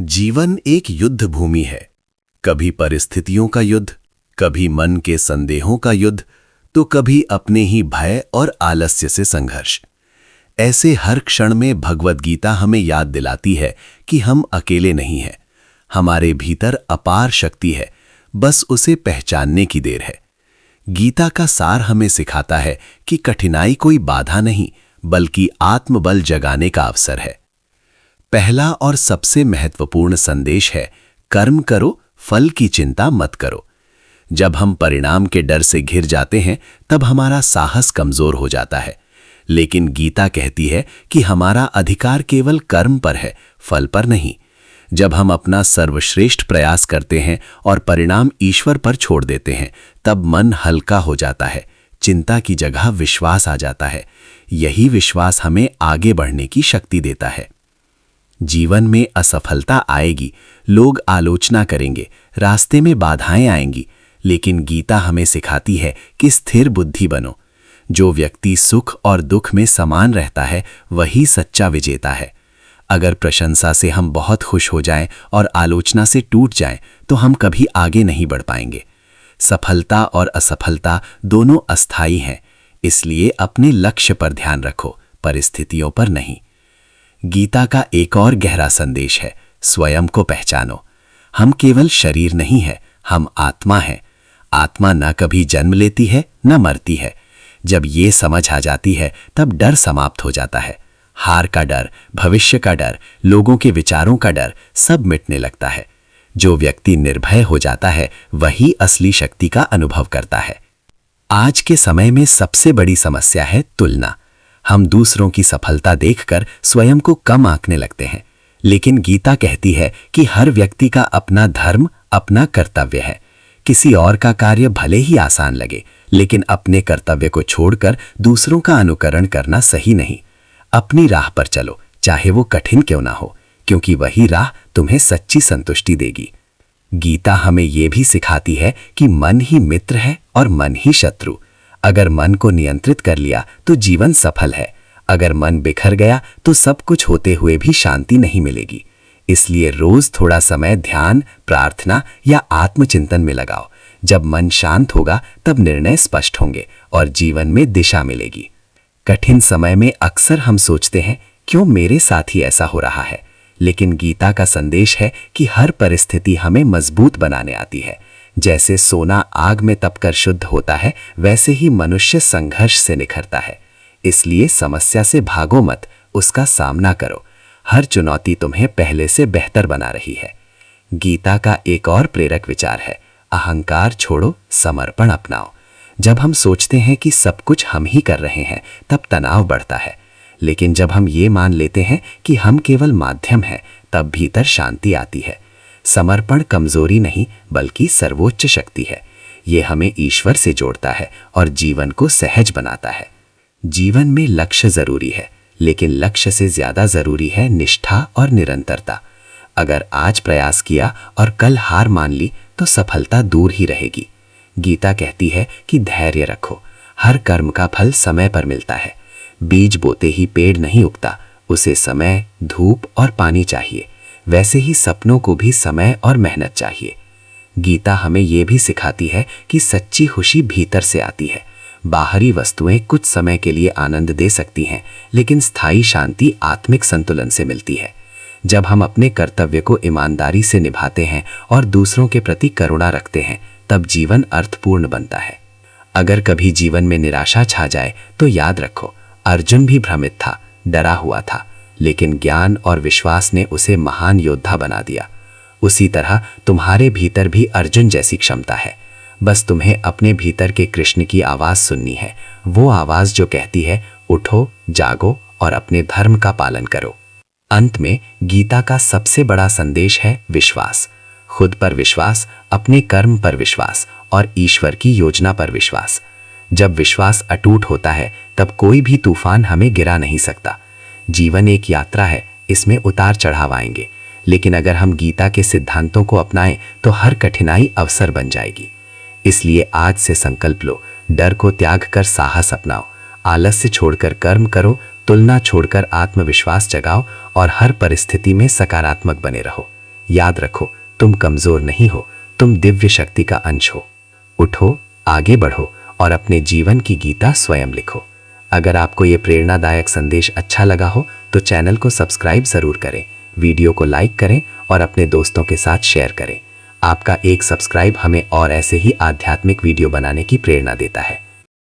जीवन एक युद्ध भूमि है। कभी परिस्थितियों का युद्ध, कभी मन के संदेहों का युद्ध, तो कभी अपने ही भय और आलस्य से संघर्ष। ऐसे हर क्षण में भगवद गीता हमें याद दिलाती है कि हम अकेले नहीं हैं। हमारे भीतर अपार शक्ति है, बस उसे पहचानने की देर है। गीता का सार हमें सिखाता है कि कठिनाई कोई बाधा नहीं, बल्कि आत्मबल जगाने का अवसर है। पहला और सबसे महत्वपूर्ण संदेश है, कर्म करो, फल की चिंता मत करो। जब हम परिणाम के डर से घिर जाते हैं, तब हमारा साहस कमजोर हो जाता है। लेकिन गीता कहती है कि हमारा अधिकार केवल कर्म पर है, फल पर नहीं। जब हम अपना सर्वश्रेष्ठ प्रयास करते हैं और परिणाम ईश्वर पर छोड़ देते हैं, तब मन हल्का हो जाता है। चिंता की जगह विश्वास आ जाता है। यही विश्वास हमें आगे बढ़ने की शक्ति देता है। जीवन में असफलता आएगी, लोग आलोचना करेंगे, रास्ते में बाधाएं आएंगी, लेकिन गीता हमें सिखाती है कि स्थिर बुद्धि बनो। जो व्यक्ति सुख और दुख में समान रहता है, वही सच्चा विजेता है। अगर प्रशंसा से हम बहुत खुश हो जाएं और आलोचना से टूट जाएं, तो हम कभी आगे नहीं बढ़ पाएंगे। सफलता और असफलता दोनों अस्थायी हैं, इसलिए अपने लक्ष्य पर ध्यान रखो, परिस्थितियों पर नहीं। गीता का एक और गहरा संदेश है, स्वयं को पहचानो। हम केवल शरीर नहीं है, हम आत्मा हैं। आत्मा न कभी जन्म लेती है, न मरती है। जब ये समझ आ जाती है, तब डर समाप्त हो जाता है। हार का डर, भविष्य का डर, लोगों के विचारों का डर, सब मिटने लगता है। जो व्यक्ति निर्भय हो जाता है, वही असली शक्ति का अनुभव करता है। आज के समय में सबसे बड़ी समस्या है तुलना। हम दूसरों की सफलता देखकर स्वयं को कम आंकने लगते हैं। लेकिन गीता कहती है कि हर व्यक्ति का अपना धर्म, अपना कर्तव्य है। किसी और का कार्य भले ही आसान लगे, लेकिन अपने कर्तव्य को छोड़कर दूसरों का अनुकरण करना सही नहीं। अपनी राह पर चलो, चाहे वो कठिन क्यों ना हो, क्योंकि वही राह तुम्हें सच्ची संतुष्टि देगी। गीता हमें यह भी सिखाती है कि मन ही मित्र है और मन ही शत्रु। अगर मन को नियंत्रित कर लिया तो जीवन सफल है। अगर मन बिखर गया तो सब कुछ होते हुए भी शांति नहीं मिलेगी। इसलिए रोज थोड़ा समय ध्यान, प्रार्थना या आत्मचिंतन में लगाओ। जब मन शांत होगा, तब निर्णय स्पष्ट होंगे और जीवन में दिशा मिलेगी। कठिन समय में अक्सर हम सोचते हैं, क्यों मेरे साथ ही ऐसा हो रहा है? लेकिन गीता का संदेश है कि हर परिस्थिति हमें मजबूत बनाने आती है। जैसे सोना आग में तपकर शुद्ध होता है, वैसे ही मनुष्य संघर्ष से निखरता है। इसलिए समस्या से भागो मत, उसका सामना करो। हर चुनौती तुम्हें पहले से बेहतर बना रही है। गीता का एक और प्रेरक विचार है, अहंकार छोड़ो, समर्पण अपनाओ। जब हम सोचते हैं कि सब कुछ हम ही कर रहे हैं, तब तनाव बढ़ता है। लेकिन जब हम ये मान लेते हैं कि हम केवल माध्यम हैं, तब भीतर शांति आती है। समर्पण कमजोरी नहीं, बल्कि सर्वोच्च शक्ति है। ये हमें ईश्वर से जोड़ता है और जीवन को सहज बनाता है। जीवन में लक्ष्य जरूरी है, लेकिन लक्ष्य से ज्यादा जरूरी है निष्ठा और निरंतरता। अगर आज प्रयास किया और कल हार मान ली, तो सफलता दूर ही रहेगी। गीता कहती है कि धैर्य रखो, हर कर्म का फल समय पर मिलता है। बीज बोते ही पेड़ नहीं उगता, उसे समय, धूप और पानी चाहिए। वैसे ही सपनों को भी समय और मेहनत चाहिए। गीता हमें यह भी सिखाती है कि सच्ची खुशी भीतर से आती है। बाहरी वस्तुएं कुछ समय के लिए आनंद दे सकती हैं, लेकिन स्थायी शांति आत्मिक संतुलन से मिलती है। जब हम अपने कर्तव्य को ईमानदारी से निभाते हैं और दूसरों के प्रति करुणा रखते हैं, तब जीवन अर्थपूर्ण बनता है। अगर कभी जीवन में निराशा छा जाए, तो याद रखो, अर्जुन भी भ्रमित था, डरा हुआ था, लेकिन ज्ञान और विश्वास ने उसे महान योद्धा बना दिया। उसी तरह तुम्हारे भीतर भी अर्जुन जैसी क्षमता है। बस तुम्हें अपने भीतर के कृष्ण की आवाज सुननी है, वो आवाज जो कहती है, उठो, जागो और अपने धर्म का पालन करो। अंत में गीता का सबसे बड़ा संदेश है विश्वास। खुद पर विश्वास, अपने कर्म पर विश्वास और ईश्वर की योजना पर विश्वास। जब विश्वास अटूट होता है, तब कोई भी तूफान हमें गिरा नहीं सकता। जीवन एक यात्रा है, इसमें उतार चढ़ाव आएंगे, लेकिन अगर हम गीता के सिद्धांतों को अपनाएं, तो हर कठिनाई अवसर बन जाएगी। इसलिए आज से संकल्प लो, डर को त्याग कर साहस अपनाओ, आलस्य छोड़कर कर्म करो, तुलना छोड़कर आत्मविश्वास जगाओ और हर परिस्थिति में सकारात्मक बने रहो। याद रखो, तुम कमजोर नहीं हो, तुम दिव्य शक्ति का अंश हो। उठो, आगे बढ़ो और अपने जीवन की गीता स्वयं लिखो। अगर आपको ये प्रेरणादायक संदेश अच्छा लगा हो तो चैनल को सब्सक्राइब जरूर करें, वीडियो को लाइक करें और अपने दोस्तों के साथ शेयर करें। आपका एक सब्सक्राइब हमें और ऐसे ही आध्यात्मिक वीडियो बनाने की प्रेरणा देता है।